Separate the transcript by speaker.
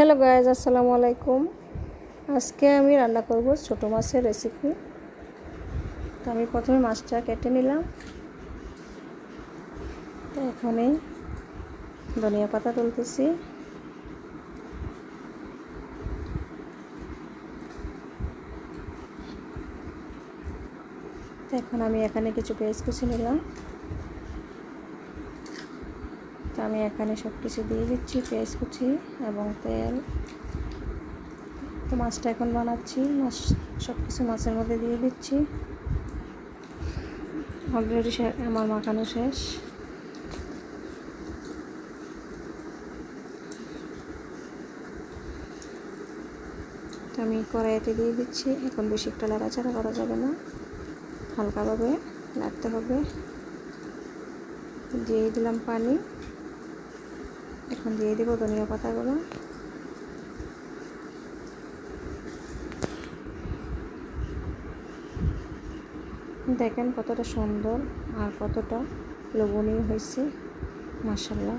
Speaker 1: Hello guys, আসসালামু আলাইকুম। আজকে আমি রান্না করব ছোটো মাছের রেসিপি। তো আমি প্রথমে মাছটা কেটে নিলাম। তো এখানে ধনিয়া পাতা তুলতেছি। তো এখন আমি এখানে কিছু পেঁয়াজ কুচি নিলাম। তো আমি এখানে সব কিছু দিয়ে দিচ্ছি, পেঁয়াজ কুচি এবং তেল। তো মাছটা এখন বানাচ্ছি, সব কিছু মাছের মধ্যে দিয়ে দিচ্ছি। অলরেডি আমার মাখানো শেষ। তো আমি কড়াইতে দিয়ে দিচ্ছি। এখন বেশি একটা নাড়াচাড়া করা যাবে না, হালকাভাবে নাড়তে হবে। দিয়ে দিলাম পানি। এখন দিয়ে দেবো ধনিয়া পাতাগুলো। দেখেন কতটা সুন্দর আর কতটা লোভনীয় হয়েছে, মাশাআল্লাহ।